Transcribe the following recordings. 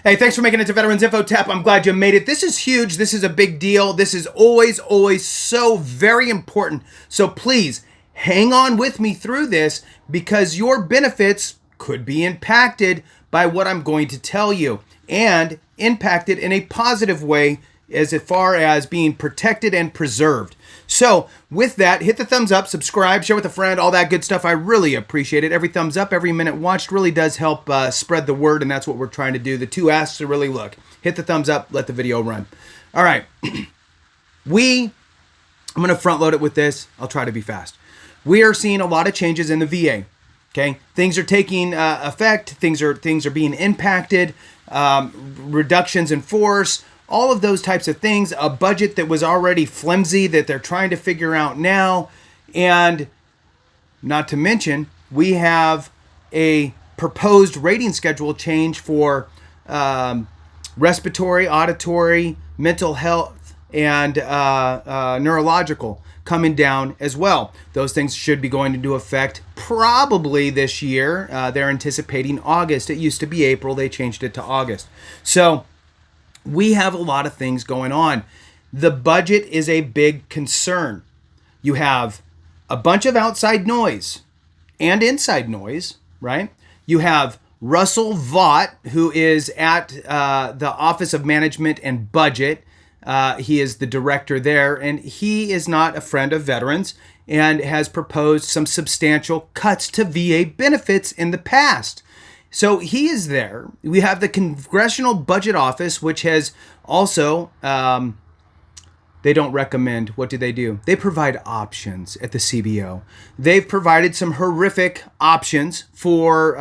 Hey, thanks for making it to Veterans Info Tap. I'm glad you made it. This is huge. This is a big deal. This is always so very important. So please hang on with me through this because your benefits could be impacted by what I'm going to tell you and impacted in a positive way as far as being protected and preserved. So with that, hit the thumbs up, subscribe, share with a friend, all that good stuff. I really appreciate it. Every thumbs up, every minute watched really does help spread the word, and that's what we're trying to do. The two asks are really look. Hit the thumbs up, let the video run. All right. I'm going to front load it with this. I'll try to be fast. We are seeing a lot of changes in the VA. Okay, things are taking effect. Things are being impacted. Reductions in force. All of those types of things, a budget that was already flimsy that they're trying to figure out now. And not to mention, we have a proposed rating schedule change for respiratory, auditory, mental health, and neurological coming down as well. Those things should be going into effect probably this year. They're anticipating August. It used to be April. They changed it to August. So we have a lot of things going on. The budget is a big concern. You have a bunch of outside noise and inside noise, right? You have Russell Vaught, who is at the Office of Management and Budget. He is the director there, and he is not a friend of veterans and has proposed some substantial cuts to VA benefits in the past. So he is there. We have the Congressional Budget Office, which has also, they don't recommend. What do? They provide options at the CBO. They've provided some horrific options for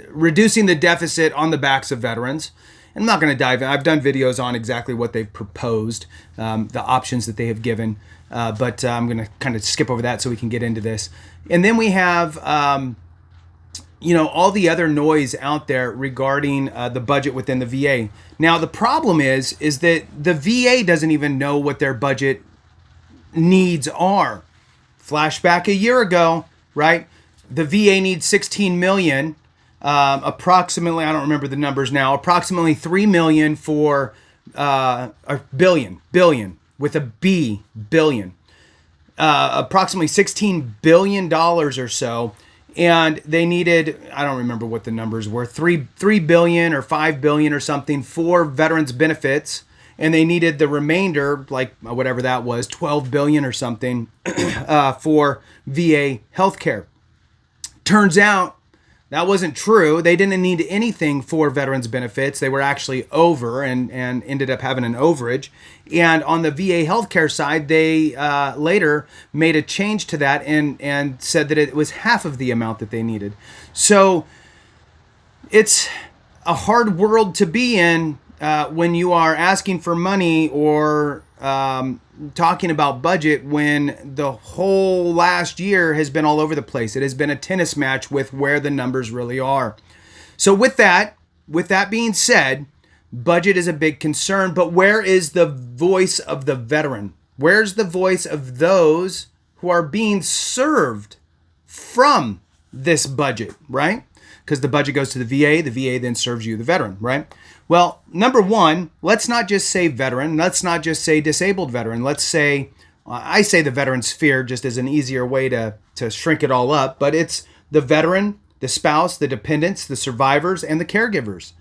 reducing the deficit on the backs of veterans. I'm not going to dive in. I've done videos on exactly what they've proposed, the options that they have given, but I'm going to kind of skip over that so we can get into this. And then we have all the other noise out there regarding the budget within the VA. Now, the problem is that the VA doesn't even know what their budget needs are. Flashback a year ago, right? The VA needs $16 million, approximately, I don't remember the numbers now, approximately $3 million for, a billion, with a B, billion. Approximately $16 billion or so. And they needed, I don't remember what the numbers were, 3 billion or 5 billion or something for veterans benefits. And they needed the remainder, like whatever that was, 12 billion or something for VA healthcare. Turns out that wasn't true. They didn't need anything for veterans benefits. They were actually over and ended up having an overage. And on the VA healthcare side, they later made a change to that and said that it was half of the amount that they needed. So it's a hard world to be in when you are asking for money or talking about budget when the whole last year has been all over the place. It has been a tennis match with where the numbers really are. So with that being said, budget is a big concern, but where is the voice of the veteran? Where's the voice of those who are being served from this budget, right? Because the budget goes to the VA then serves you, the veteran, right? Well, number one, let's not just say veteran. Let's not just say disabled veteran. Let's say, I say the veteran sphere just as an easier way to shrink it all up, but it's the veteran, the spouse, the dependents, the survivors, and the caregivers.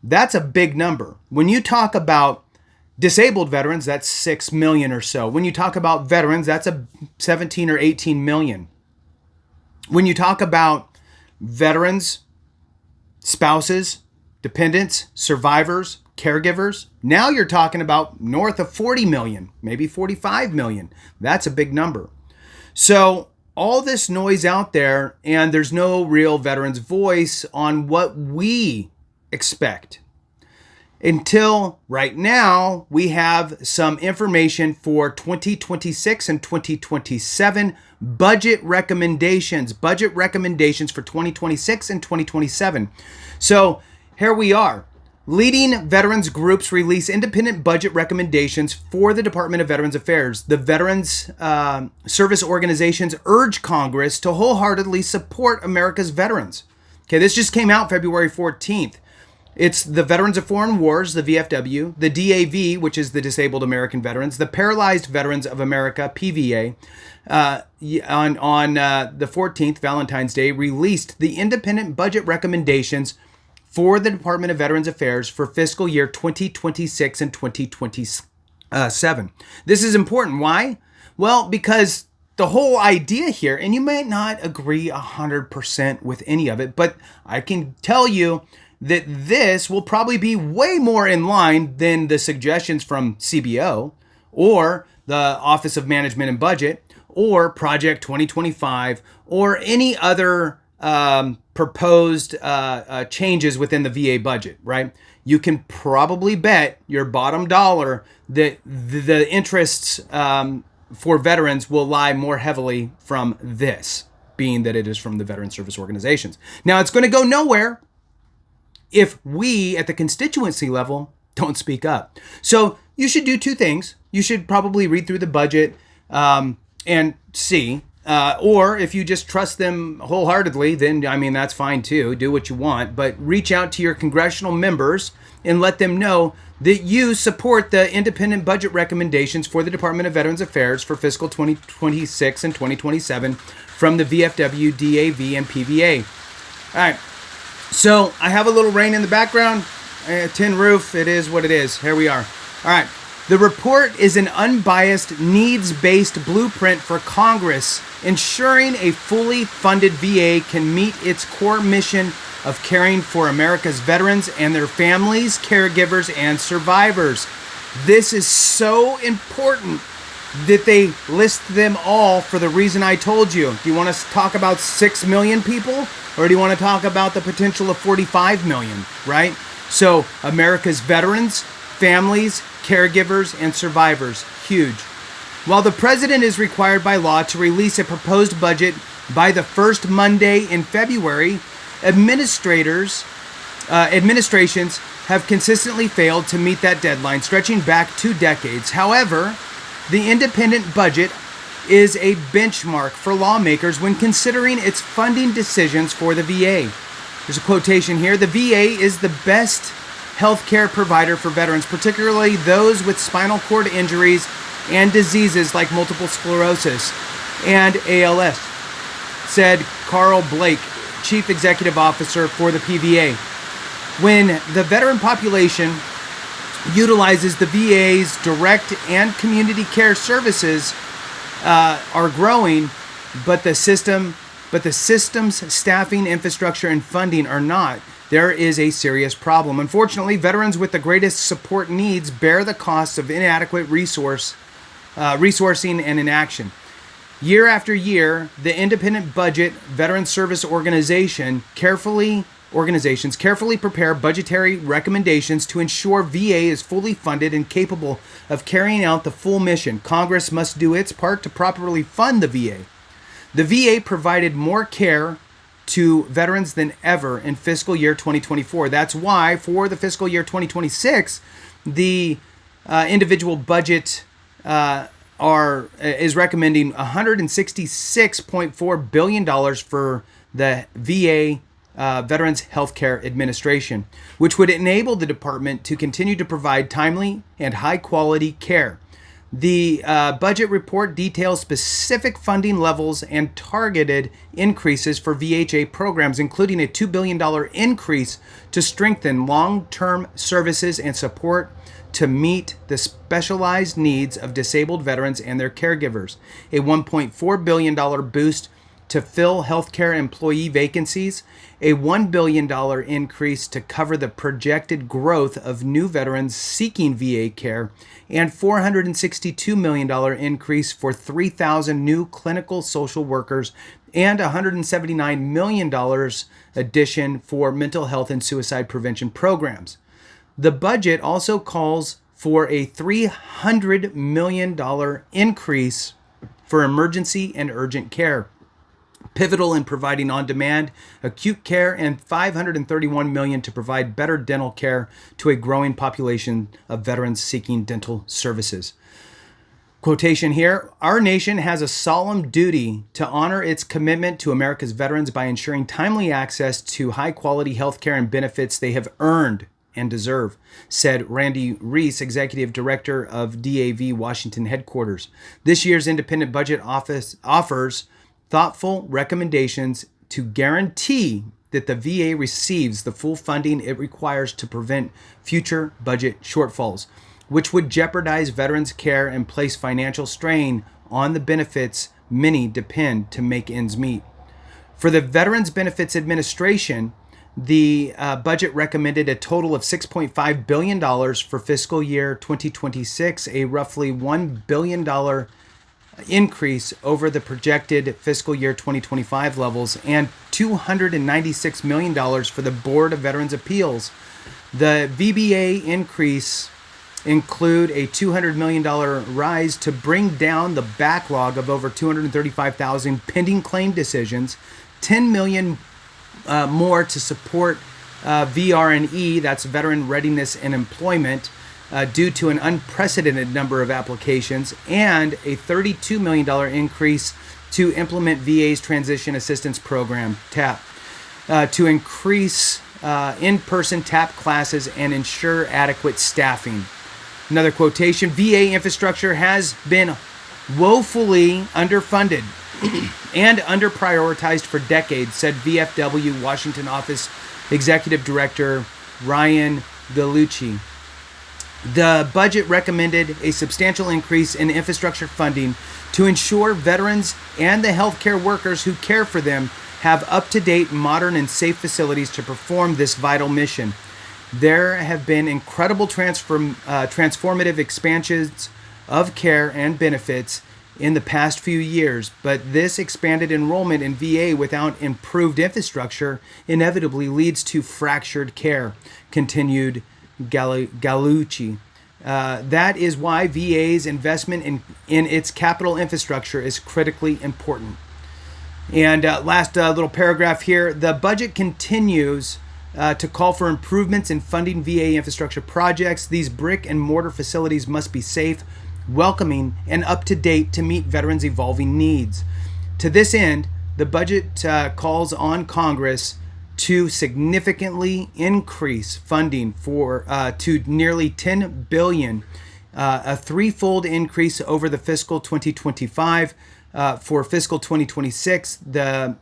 That's a big number. When you talk about disabled veterans, that's 6 million or so. When you talk about veterans, that's a 17 or 18 million. When you talk about veterans, spouses, dependents, survivors, caregivers, now you're talking about north of 40 million, maybe 45 million. That's a big number. So all this noise out there, and there's no real veterans voice on what we expect. Until right now, we have some information for 2026 and 2027 budget recommendations for 2026 and 2027. So here we are. Leading veterans groups release independent budget recommendations for the Department of Veterans Affairs. The veterans service organizations urge Congress to wholeheartedly support America's veterans. Okay, this just came out February 14th. It's the Veterans of Foreign Wars, the VFW, the DAV, which is the Disabled American Veterans, the Paralyzed Veterans of America, PVA. On the 14th, Valentine's Day, released the independent budget recommendations for the Department of Veterans Affairs for fiscal year 2026 and 2027. This is important. Why? Well, because the whole idea here, and you might not agree 100% with any of it, but I can tell you that this will probably be way more in line than the suggestions from CBO or the Office of Management and Budget or Project 2025 or any other proposed changes within the VA budget, right? You can probably bet your bottom dollar that the interests for veterans will lie more heavily from this, being that it is from the veteran service organizations. Now, it's going to go nowhere if we at the constituency level don't speak up. So you should do two things. You should probably read through the budget and see, or if you just trust them wholeheartedly, then I mean, that's fine too. Do what you want, but reach out to your congressional members and let them know that you support the independent budget recommendations for the Department of Veterans Affairs for fiscal 2026 and 2027 from the VFW, DAV, and PVA. All right. So I have a little rain in the background, a tin roof. It is what it is. Here we are. All right. The report is an unbiased, needs-based blueprint for Congress, ensuring a fully funded VA can meet its core mission of caring for America's veterans and their families, caregivers, and survivors. This is so important that they list them all for the reason I told you. Do you want to talk about 6 million people? Or do you want to talk about the potential of 45 million, right? So America's veterans, families, caregivers, and survivors, huge. While the president is required by law to release a proposed budget by the first Monday in February, administrations have consistently failed to meet that deadline, stretching back 2 decades. However, the independent budget is a benchmark for lawmakers when considering its funding decisions for the VA. There's a quotation here. The VA is the best healthcare provider for veterans, particularly those with spinal cord injuries and diseases like multiple sclerosis and ALS, said Carl Blake, Chief Executive Officer for the PVA. When the veteran population utilizes the VA's direct and community care services are growing, but the system's staffing, infrastructure, and funding are not, there is a serious problem. Unfortunately, veterans with the greatest support needs bear the costs of inadequate resourcing and inaction. Year after year, the independent budget veteran service organizations carefully prepare budgetary recommendations to ensure VA is fully funded and capable of carrying out the full mission. Congress must do its part to properly fund the VA. The VA provided more care to veterans than ever in fiscal year 2024. That's why for the fiscal year 2026, the individual budget is recommending $166.4 billion for the VA Veterans Healthcare Administration, which would enable the department to continue to provide timely and high-quality care. The budget report details specific funding levels and targeted increases for VHA programs, including a $2 billion increase to strengthen long-term services and support to meet the specialized needs of disabled veterans and their caregivers, a $1.4 billion boost to fill healthcare employee vacancies, a $1 billion increase to cover the projected growth of new veterans seeking VA care, and $462 million increase for 3,000 new clinical social workers, and $179 million addition for mental health and suicide prevention programs. The budget also calls for a $300 million increase for emergency and urgent care, pivotal in providing on-demand acute care, and $531 million to provide better dental care to a growing population of veterans seeking dental services. Quotation here, our nation has a solemn duty to honor its commitment to America's veterans by ensuring timely access to high-quality health care and benefits they have earned and deserve, said Randy Reese, Executive Director of DAV Washington headquarters. This year's independent budget office offers thoughtful recommendations to guarantee that the VA receives the full funding it requires to prevent future budget shortfalls, which would jeopardize veterans' care and place financial strain on the benefits many depend to make ends meet. For the Veterans Benefits Administration, the budget recommended a total of $6.5 billion for fiscal year 2026, a roughly $1 billion increase over the projected fiscal year 2025 levels, and $296 million for the Board of Veterans Appeals. The VBA increase include a $200 million rise to bring down the backlog of over 235,000 pending claim decisions, $10 million more to support VRE, that's Veteran Readiness and Employment, due to an unprecedented number of applications, and a $32 million increase to implement VA's Transition Assistance Program, TAP, to increase in-person TAP classes and ensure adequate staffing. Another quotation, VA infrastructure has been woefully underfunded and underprioritized for decades, said VFW Washington Office Executive Director Ryan Gallucci. The budget recommended a substantial increase in infrastructure funding to ensure veterans and the healthcare workers who care for them have up-to-date, modern, and safe facilities to perform this vital mission. There have been incredible transformative expansions of care and benefits in the past few years, but this expanded enrollment in VA without improved infrastructure inevitably leads to fractured care, continued Gallucci. That is why VA's investment in its capital infrastructure is critically important. And last little paragraph here, the budget continues to call for improvements in funding VA infrastructure projects. These brick and mortar facilities must be safe, welcoming, and up to date to meet veterans' evolving needs. To this end, the budget calls on Congress to significantly increase funding for to nearly $10 billion, a threefold increase over the fiscal 2025. For fiscal 2026, the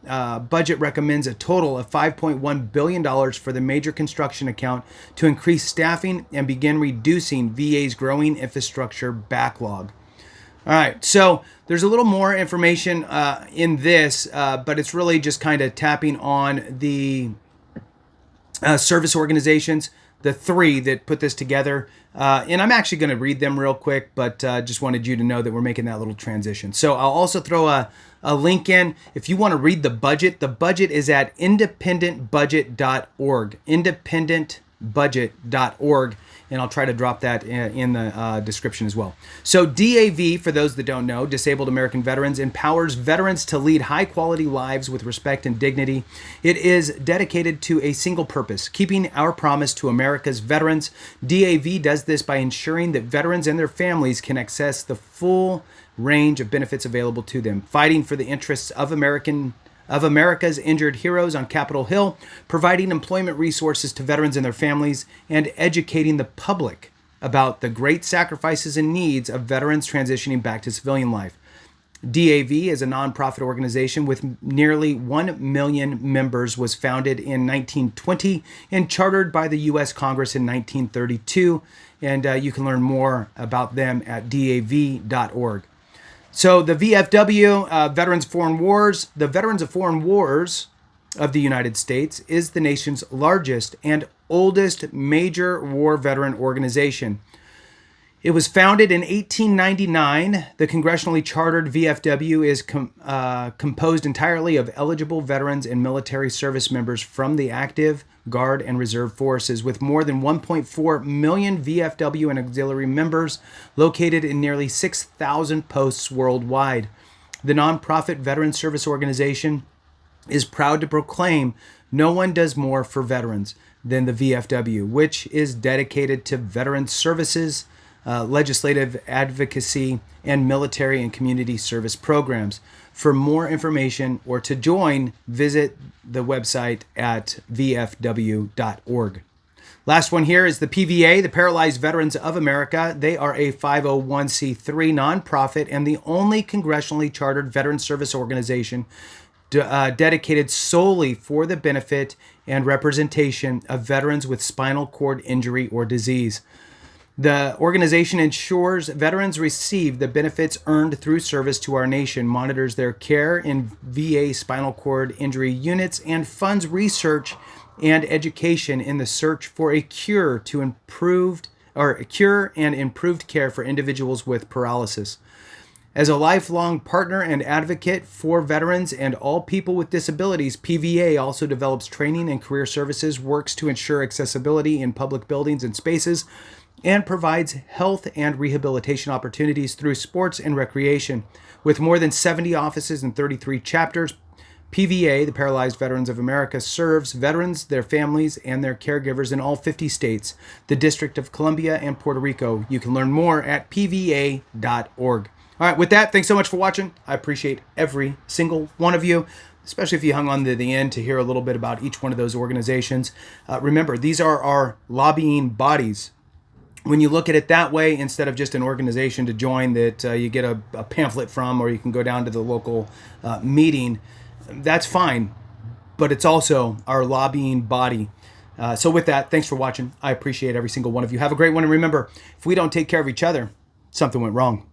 budget recommends a total of $5.1 billion for the major construction account to increase staffing and begin reducing VA's growing infrastructure backlog. All right, so there's a little more information in this, but it's really just kind of tapping on the service organizations, the three that put this together. And I'm actually going to read them real quick, but just wanted you to know that we're making that little transition. So I'll also throw a link in. If you want to read the budget is at independentbudget.org, independentbudget.org. And I'll try to drop that in the description as well. So DAV, for those that don't know, Disabled American Veterans, empowers veterans to lead high-quality lives with respect and dignity. It is dedicated to a single purpose, keeping our promise to America's veterans. DAV does this by ensuring that veterans and their families can access the full range of benefits available to them, fighting for the interests of America's injured heroes on Capitol Hill, providing employment resources to veterans and their families, and educating the public about the great sacrifices and needs of veterans transitioning back to civilian life. DAV is a nonprofit organization with nearly 1 million members, was founded in 1920 and chartered by the U.S. Congress in 1932. And you can learn more about them at dav.org. So the VFW, Veterans of Foreign Wars, the Veterans of Foreign Wars of the United States is the nation's largest and oldest major war veteran organization. It was founded in 1899. The congressionally chartered VFW is composed entirely of eligible veterans and military service members from the active, Guard, and Reserve forces, with more than 1.4 million VFW and auxiliary members located in nearly 6,000 posts worldwide. The nonprofit Veteran Service Organization is proud to proclaim no one does more for veterans than the VFW, which is dedicated to veteran services, legislative advocacy, and military and community service programs. For more information or to join, visit the website at vfw.org. Last one here is the PVA, the Paralyzed Veterans of America. They are a 501c3 nonprofit and the only congressionally chartered veteran service organization dedicated solely for the benefit and representation of veterans with spinal cord injury or disease. The organization ensures veterans receive the benefits earned through service to our nation, monitors their care in VA spinal cord injury units, and funds research and education in the search for a cure and improved care for individuals with paralysis. As a lifelong partner and advocate for veterans and all people with disabilities, PVA also develops training and career services, works to ensure accessibility in public buildings and spaces, and provides health and rehabilitation opportunities through sports and recreation. With more than 70 offices and 33 chapters, PVA, the Paralyzed Veterans of America, serves veterans, their families, and their caregivers in all 50 states, the District of Columbia, and Puerto Rico. You can learn more at pva.org. All right, with that, thanks so much for watching. I appreciate every single one of you, especially if you hung on to the end to hear a little bit about each one of those organizations. Remember, these are our lobbying bodies. When you look at it that way, instead of just an organization to join that you get a pamphlet from, or you can go down to the local meeting, that's fine, but it's also our lobbying body. So with that, thanks for watching. I appreciate every single one of you. Have a great one. And remember, if we don't take care of each other, something went wrong.